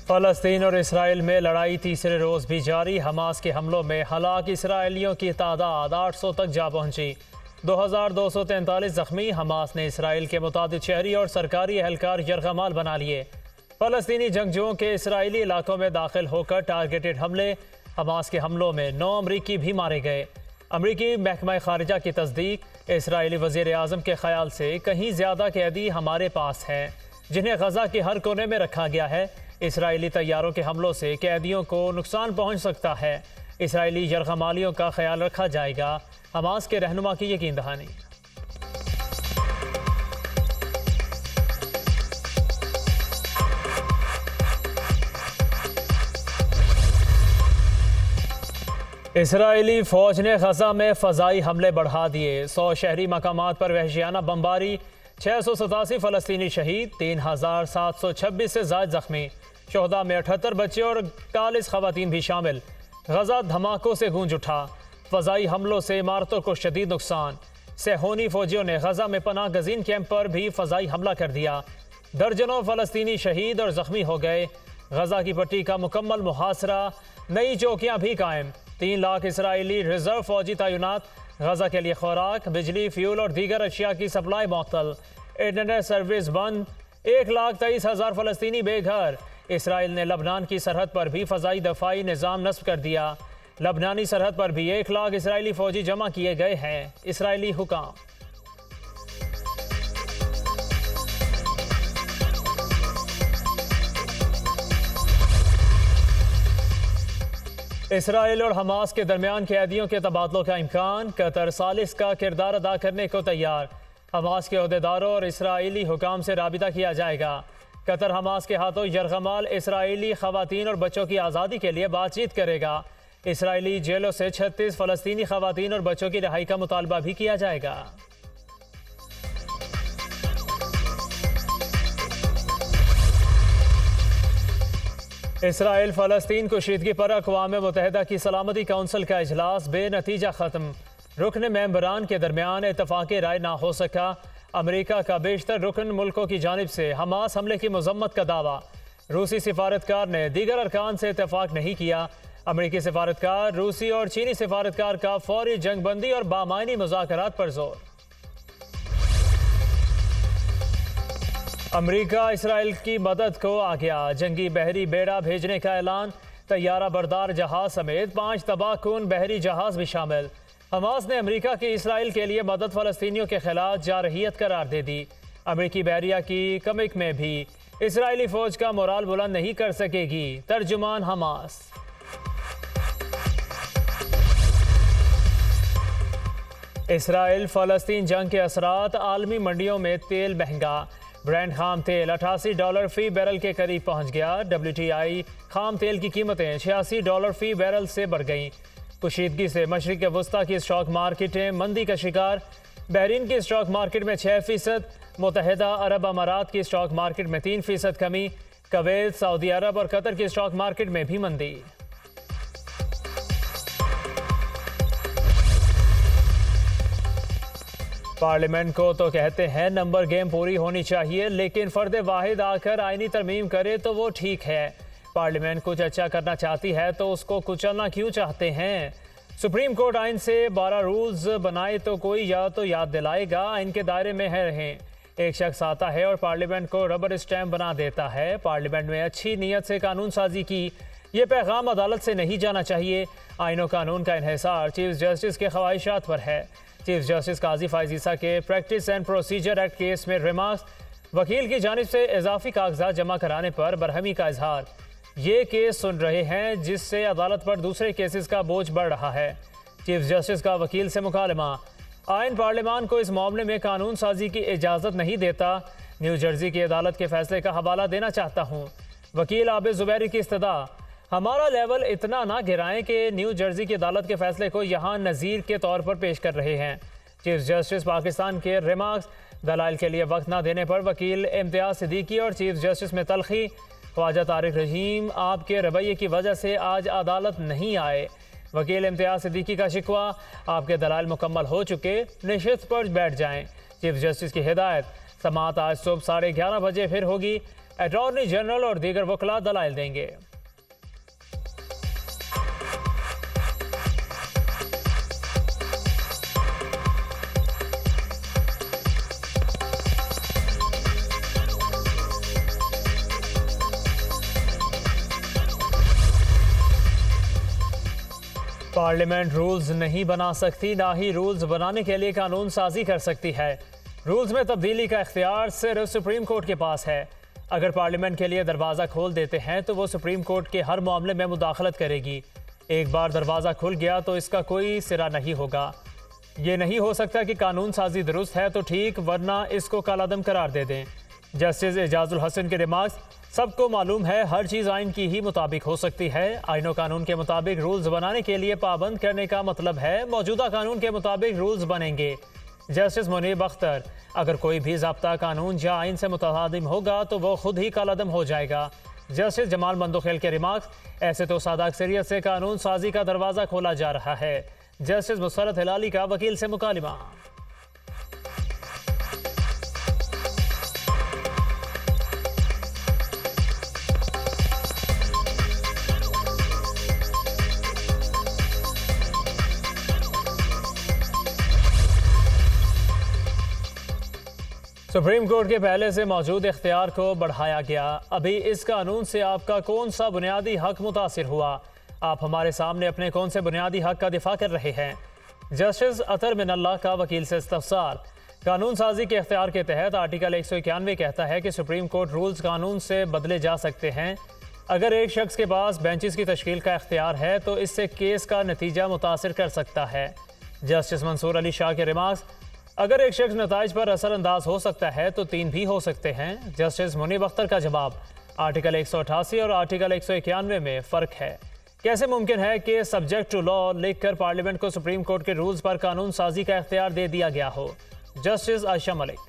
फ़लस्तीन और इसराइल में लड़ाई तीसरे रोज़ भी जारी। हमास के हमलों में हलाक इसराइलियों की तादाद 800 तक जा पहुंची। 2243 ज़ख्मी। हमास ने इसराइल के मुतादिद शहरी और सरकारी एहलकार यरगमाल बना लिए। फ़लस्तीनी जंगजुओं के इसराइली इलाकों में दाखिल होकर टारगेटेड हमले। हमास के हमलों में 9 अमरीकी भी मारे गए। अमरीकी महकमा खारिजा की तस्दीक, इसराइली वज़ीर आज़म के ख्याल से कहीं ज़्यादा कैदी हमारे पास हैं जिन्हें गज़ा के हर कोने में रखा गया है। इसराइली तैयारों के हमलों से कैदियों को नुकसान पहुंच सकता है। इसराइली यरगमालियों का ख्याल रखा जाएगा। हमास के रहनुमा की यकीन दहानी। इसराइली फ़ौज ने गज़ा में फ़ज़ाई हमले बढ़ा दिए। 100 शहरी मकामात पर वहशियाना बमबारी। 687 फ़लस्तीनी शहीद, 3726 से ज़ायद ज़ख्मी। शोहदा में 78 बच्चे और 41 ख़वातीन भी शामिल। गज़ा धमाकों से गूंज उठा। फ़ज़ाई हमलों से इमारतों को शदीद नुकसान। सेहोनी फ़ौजियों ने गज़ा में पनाह गज़ीन कैंप पर भी फ़ज़ाई हमला कर दिया। दर्जनों फ़लस्तीनी शहीद और ज़ख्मी हो गए। गज़ा की पट्टी का मुकम्मल मुहासरा, नई चौकियाँ भी कायम। 3 लाख इसराइली रिजर्व फ़ौजी तैनात। गज़ा के लिए खुराक, बिजली, फ्यूल और दीगर अशिया की सप्लाई मअतल। इंटरनेट सर्विस बंद। 1,23,000 फ़लस्तीनी बेघर। इसराइल ने लबनान की सरहद पर भी फ़ज़ाई दफ़ाई निज़ाम नस्ब कर दिया। लबनानी सरहद पर भी 1 लाख इसराइली फ़ौजी जमा किए गए हैं। इसराइली हुकाम। इसराइल और हमास के दरमियान कैदियों के तबादलों का इम्कान। कतर सालिस का किरदार अदा करने को तैयार। हमास के अहदेदारों और इसराइली हुकाम से राबिता किया जाएगा। कतर हमास के हाथों यरगमाल इसराइली ख़वातीन और बच्चों की आज़ादी के लिए बातचीत करेगा। इसराइली जेलों से 36 फ़लस्तीनी ख़वातीन और बच्चों की रिहाई का मुतालबा भी किया जाएगा। इसराइल फ़लस्तीन कुशीदगी पर अक़वाम मुत्तहिदा की सलामती काउंसिल का इजलास बेनतीजा ख़त्म। रुकन मेंबरान के दरमियान इत्तफ़ाक़ राय ना हो सका। अमेरिका का बेशतर रुकन मुल्कों की जानिब से हमास हमले की मज़म्मत का दावा। रूसी सिफारतकार ने दीगर अरकान से इत्तफ़ाक़ नहीं किया। अमेरिकी सिफारतकार रूसी और चीनी सिफारतकार का फौरी जंगबंदी और बामायनी मुज़ाकरात पर जोर। अमेरिका इसराइल की मदद को आ गया। जंगी बहरी बेड़ा भेजने का ऐलान। तैयारा बरदार जहाज समेत 5 तबाहकुन बहरी जहाज भी शामिल। हमास ने अमेरिका की इसराइल के लिए मदद फ़लस्तीनियों के खिलाफ जारहियत करार दे दी। अमेरिकी बहरिया की कमिक में भी इसराइली फ़ौज का मोराल बुलंद नहीं कर सकेगी। तर्जुमान हमास। इसराइल फ़लस्तीन जंग के असरात। आलमी मंडियों में तेल महंगा। ब्रांड खाम तेल $88 फ़ी बैरल के करीब पहुंच गया। WTI खाम तेल की कीमतें $86 फ़ी बैरल से बढ़ गईं। कुशीदगी से मशरिक़ वस्ता की स्टॉक मार्केटें मंदी का शिकार। बहरीन की स्टॉक मार्केट में 6%, मुत्तहिदा अरब अमारात की स्टॉक मार्केट में 3% कमी। कुवैत, सऊदी अरब और कतर की स्टॉक मार्केट में भी मंदी। पार्लियामेंट को तो कहते हैं नंबर गेम पूरी होनी चाहिए, लेकिन फ़र्द वाहिद आकर आईनी तरमीम करे तो वो ठीक है। पार्लियामेंट कुछ अच्छा करना चाहती है तो उसको कुचलना क्यों चाहते हैं? सुप्रीम कोर्ट आइन से 12 रूल्स बनाए तो कोई या तो याद दिलाएगा आइन के दायरे में है रहें। एक शख्स आता है और पार्लियामेंट को रबर स्टैम्प बना देता है। पार्लियामेंट में अच्छी नीयत से कानून साजी की। ये पैगाम अदालत से नहीं जाना चाहिए। आइन और कानून का इन्हिसार चीफ जस्टिस के ख्वाहिशात पर है। चीफ जस्टिस काजी फायज़ ईसा के practice and procedure act case में रिमार्क्स। वकील की जानिब से इजाफी कागजात जमा कराने पर बरहमी का इजहार। ये केस सुन रहे हैं जिससे अदालत पर दूसरे केसेस का बोझ बढ़ रहा है। चीफ जस्टिस का वकील से मुकालमा। आइन पार्लियामान को इस मामले में कानून साजी की इजाज़त नहीं देता। न्यू जर्सी की अदालत के फैसले का हवाला देना चाहता हूँ। वकील आबिद ज़ुबैरी की इस्तदा। हमारा लेवल इतना ना गिराएं कि न्यू जर्सी की अदालत के फैसले को यहाँ नज़ीर के तौर पर पेश कर रहे हैं। चीफ जस्टिस पाकिस्तान के रिमार्क्स। दलाइल के लिए वक्त ना देने पर वकील इम्तियाज़ सिद्दीकी और चीफ जस्टिस में तलखी। ख्वाजा तारिक रहीम आपके रवैये की वजह से आज अदालत नहीं आए। वकील इम्तियाज़ सिद्दीकी का शिकवा। आपके दलाइल मुकम्मल हो चुके, निशिस्त पर बैठ जाएं। चीफ जस्टिस की हिदायत। समाअत आज सुबह 11:30 बजे फिर होगी। अटॉर्नी जनरल और दीगर वकला दलाइल देंगे। पार्लियामेंट रूल्स नहीं बना सकती, ना ही रूल्स बनाने के लिए कानून साजी कर सकती है। रूल्स में तब्दीली का इख्तियार सिर्फ सुप्रीम कोर्ट के पास है। अगर पार्लियामेंट के लिए दरवाज़ा खोल देते हैं तो वो सुप्रीम कोर्ट के हर मामले में मुदाखलत करेगी। एक बार दरवाज़ा खुल गया तो इसका कोई सिरा नहीं होगा। ये नहीं हो सकता कि कानून साजी दुरुस्त है तो ठीक, वरना इसको कालादम करार दे दें। जस्टिस एजाजुल हसन के रिमार्क्स, सबको मालूम है हर चीज़ आइन की ही मुताबिक हो सकती है। आइन और कानून के मुताबिक रूल्स बनाने के लिए पाबंद करने का मतलब है मौजूदा कानून के मुताबिक रूल्स बनेंगे। जस्टिस मुनीब अख्तर, अगर कोई भी ज़ाब्ता कानून या आइन से मुतहादिम होगा तो वो खुद ही कालादम हो जाएगा। जस्टिस जमाल मंदोखेल के रिमार्क्स, ऐसे तो सादा अक्सरियत से कानून साजी का दरवाज़ा खोला जा रहा है। जस्टिस मुसरत हिलाली का वकील से मुकालिमा। सुप्रीम कोर्ट के पहले से मौजूद इख्तियार को बढ़ाया गया। अभी इस कानून से आपका कौन सा बुनियादी हक मुतासिर हुआ? आप हमारे सामने अपने कौन से बुनियादी हक का दिफा कर रहे हैं? जस्टिस अतर मिनल्लाह का वकील से इस्तफसार। कानून साजी के इख्तियार के तहत आर्टिकल 191 कहता है कि सुप्रीम कोर्ट रूल्स कानून से बदले जा सकते हैं। अगर एक शख्स के पास बेंचेस की तश्कील का इख्तियार है तो इससे केस का नतीजा मुतासिर कर सकता है। जस्टिस मंसूर अली शाह के रिमार्क्स, अगर एक शख्स नताइज पर असरअंदाज हो सकता है तो तीन भी हो सकते हैं। जस्टिस मुनीब अख्तर का जवाब, आर्टिकल 188 और आर्टिकल 191 में फ़र्क है। कैसे मुमकिन है कि सब्जेक्ट टू लॉ लिखकर पार्लियामेंट को सुप्रीम कोर्ट के रूल्स पर कानून साजी का इख्तियार दे दिया गया हो? जस्टिस आयशा मलिक,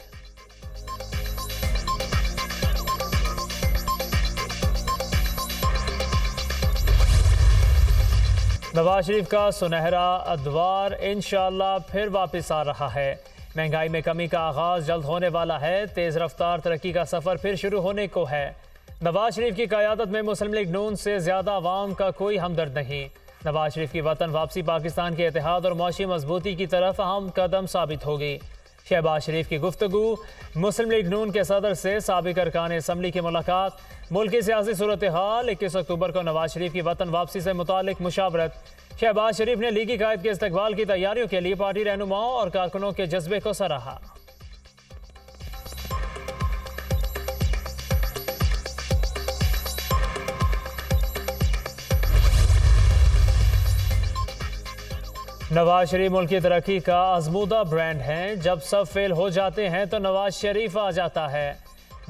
नवाज शरीफ का सुनहरा अदवार इंशाअल्लाह फिर वापस आ रहा है। महंगाई में कमी का आगाज जल्द होने वाला है। तेज़ रफ्तार तरक्की का सफ़र फिर शुरू होने को है। नवाज शरीफ की क़यादत में मुस्लिम लीग नून से ज़्यादा अवाम का कोई हमदर्द नहीं। नवाज शरीफ की वतन वापसी पाकिस्तान के इत्तेहाद और माशी मजबूती की तरफ अहम कदम साबित होगी। शहबाज शरीफ की गुफ्तगू, मुस्लिम लीग नून के सदर से साबिक अरकान असम्बली की मुलाकात, मुल्क की सियासी सूरत हाल, 21 अक्टूबर को नवाज शरीफ की वतन वापसी से मुतालिक मुशावरत। शहबाज शरीफ ने लीगी कायद के इस्तकबाल की तैयारियों के लिए पार्टी रहनुमाओं और कारकुनों के जज्बे को सराहा। नवाज शरीफ मुल्क की तरक्की का आजमूदा ब्रांड हैं। जब सब फेल हो जाते हैं तो नवाज शरीफ आ जाता है।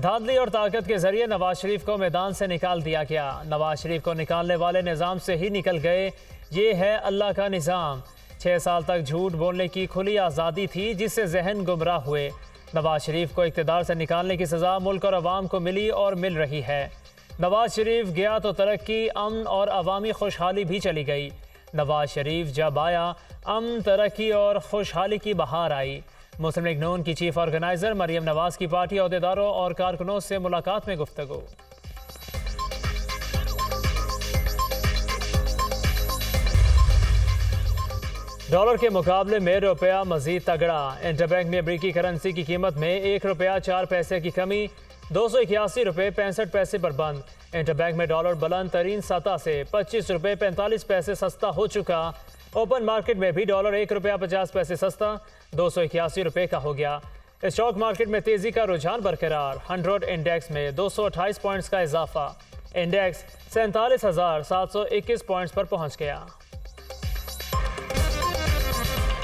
धांधली और ताकत के जरिए नवाज शरीफ को मैदान से निकाल दिया गया। नवाज शरीफ को निकालने वाले निज़ाम से ही निकल गए। ये है अल्लाह का निज़ाम। 6 साल तक झूठ बोलने की खुली आज़ादी थी जिससे जहन गुमराह हुए। नवाज शरीफ को इक़्तिदार से निकालने की सज़ा मुल्क और अवाम को मिली और मिल रही है। नवाज शरीफ गया तो तरक्की, अमन और अवामी खुशहाली भी चली गई। नवाज शरीफ जब आया, अमन, तरक्की और खुशहाली की बहार आई। मुस्लिम लीग नून की चीफ ऑर्गेनाइज़र मरियम नवाज की पार्टी अहदेदारों और कारकुनों से मुलाकात में गुफ्तगू। डॉलर के मुकाबले में रुपया मजीद तगड़ा। इंटरबैंक में अमरीकी करेंसी की कीमत में 1 रुपया 4 पैसे की कमी, 281 रुपये 65 पैसे पर बंद। इंटरबैंक में डॉलर बुलंद तरीन सतह से 25 रुपये 45 पैसे सस्ता हो चुका। ओपन मार्केट में भी डॉलर 1 रुपया 50 पैसे सस्ता 281 रुपये का हो गया। स्टॉक मार्केट में तेजी का रुझान बरकरार। 100 इंडेक्स में 228 पॉइंट्स का इजाफा। इंडेक्स 47,721 पॉइंट्स पर पहुंच गया।